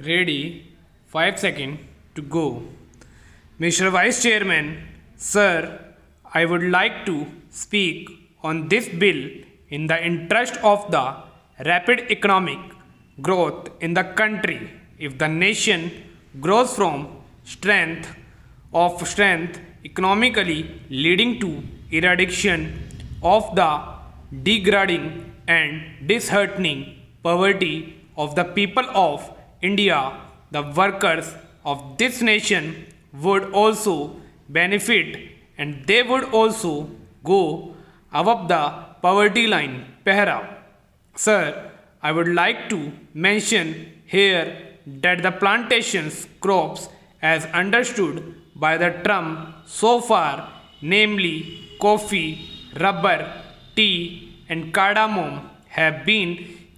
Ready, 5 seconds to go. Mr. Vice Chairman, Sir, I would like to speak on this bill in the interest of the rapid economic growth in the country. If the nation grows from strength of strength economically leading to eradication of the degrading and disheartening poverty of the people of India, the workers of this nation would also benefit and they would also go above the poverty line. Pehra. Sir, I would like to mention here that the plantations crops as understood by the term so far, namely coffee, rubber, tea, and cardamom, have been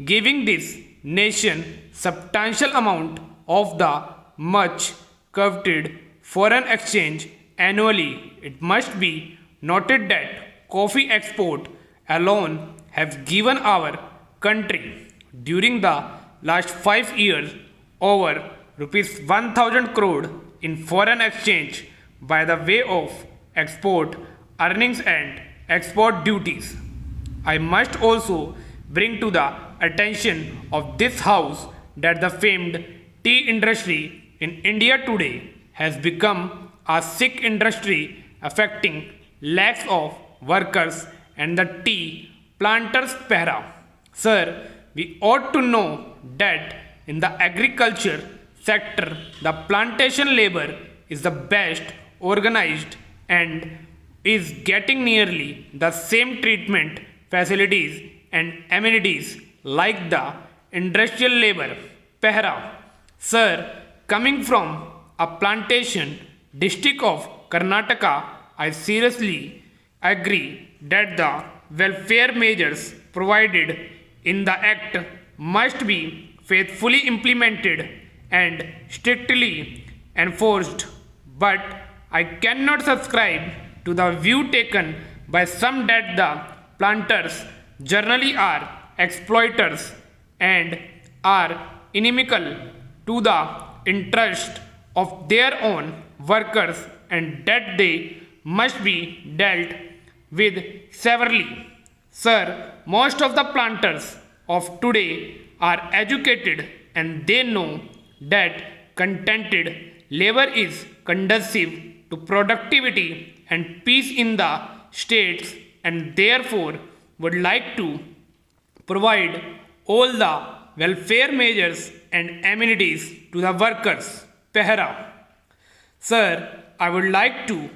giving this nation substantial amount of the much coveted foreign exchange annually. It must be noted that coffee export alone have given our country during the last 5 years over rupees 1000 crore in foreign exchange by the way of export earnings and export duties. I must also bring to the attention of this house that the famed tea industry in India today has become a sick industry affecting lakhs of workers and the tea planters. Pehra. Sir, we ought to know that in the agriculture sector, the plantation labor is the best organized and is getting nearly the same treatment, facilities, and amenities like the industrial labor. Pehra. Sir, coming from a plantation district of Karnataka, I seriously agree that the welfare measures provided in the Act must be faithfully implemented and strictly enforced. But I cannot subscribe to the view taken by some that the planters generally are exploiters and are inimical to the interest of their own workers and that they must be dealt with severely. Sir, most of the planters of today are educated and they know that contented labor is conducive to productivity and peace in the states and therefore would like to provide all the welfare measures and amenities to the workers. Pehra. Sir, I would like to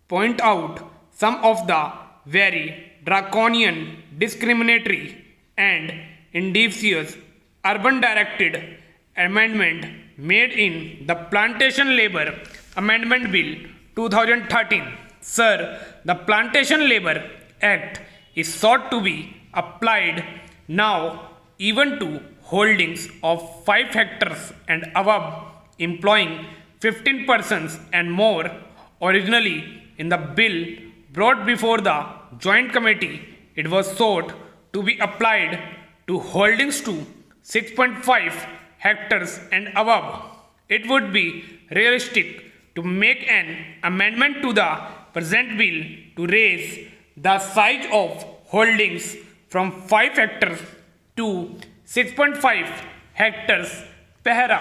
point out some of the very draconian, discriminatory, and indefious urban directed amendment made in the Plantation Labor Amendment Bill 2013. Sir, the Plantation Labor Act is sought to be applied now even to holdings of 5 hectares and above employing 15 persons and more. Originally in the bill brought before the joint committee, it was sought to be applied to holdings to 6.5 hectares and above. It would be realistic to make an amendment to the present bill to raise the size of holdings from 5 hectares to 6.5 hectares. Pehra.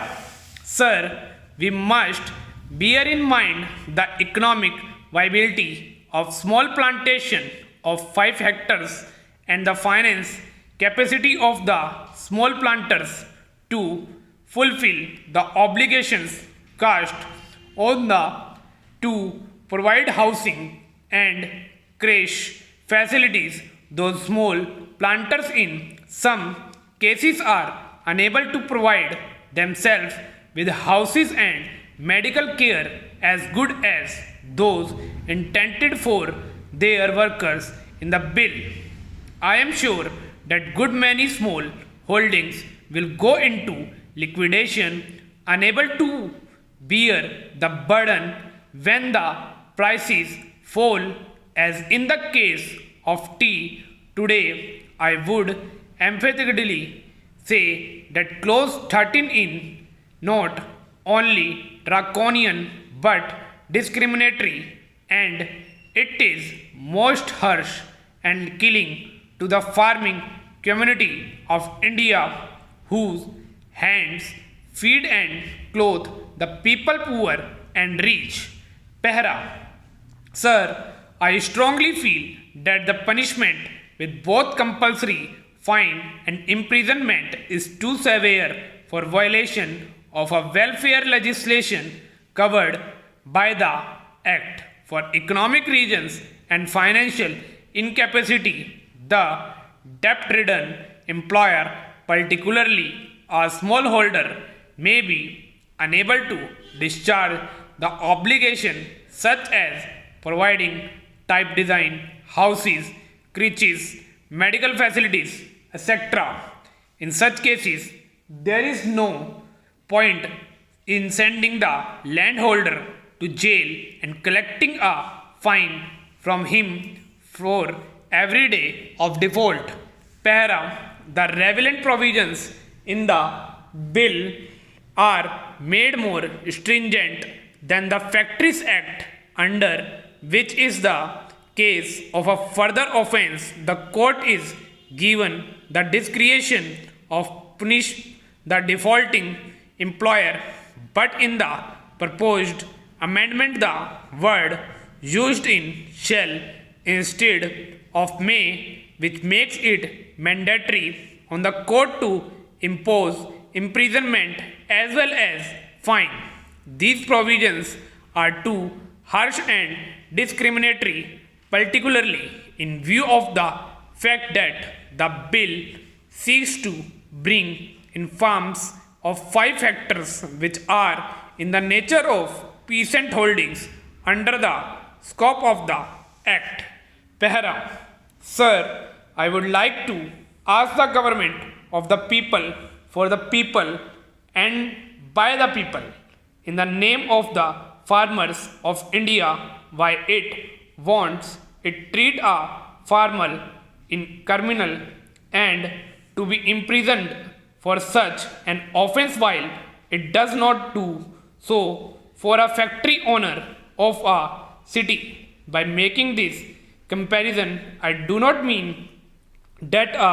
Sir, we must bear in mind the economic viability of small plantation of 5 hectares and the finance capacity of the small planters to fulfill the obligations cast on the to provide housing and creche facilities. Those small planters in some cases are unable to provide themselves with houses and medical care as good as those intended for their workers in the bill. I am sure that good many small holdings will go into liquidation, unable to bear the burden when the prices fall, as in the case of tea today. I would emphatically say that clause 13 in not only draconian but discriminatory, and it is most harsh and killing to the farming community of India whose hands feed and clothe the people poor and rich. Pehra. Sir, I strongly feel that the punishment with both compulsory fine and imprisonment is too severe for violation of a welfare legislation covered by the Act for economic reasons and financial incapacity. The debt-ridden employer, particularly a smallholder, may be unable to discharge the obligation such as providing type design, houses, creches, medical facilities, etc. In such cases, there is no point in sending the landholder to jail and collecting a fine from him for every day of default. Para, the relevant provisions in the bill are made more stringent than the Factories Act, under which is the case of a further offence, the court is given the discretion of punish the defaulting employer, but in the proposed amendment the word used in shall instead of may, which makes it mandatory on the court to impose imprisonment as well as fine. These provisions are too harsh and discriminatory, particularly in view of the fact that the bill seeks to bring in farms of five factors which are in the nature of peasant holdings under the scope of the Act. Pehra. Sir, I would like to ask the government of the people, for the people, and by the people, in the name of the farmers of India, why it wants it treat a farmer in criminal and to be imprisoned for such an offence while it does not do so for a factory owner of a city. By making this comparison, I do not mean that a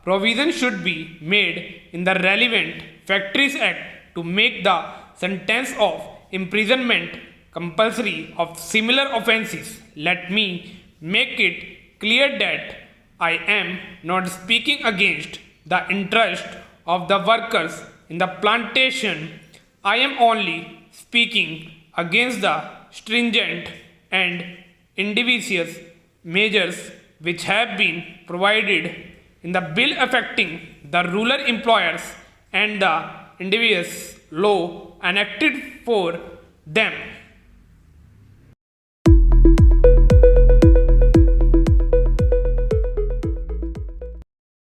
provision should be made in the relevant Factories Act to make the sentence of imprisonment compulsory of similar offences. Let me make it clear that I am not speaking against the interest of the workers in the plantation. I am only speaking against the stringent and individuous measures which have been provided in the bill affecting the rural employers and the individuous law enacted for them.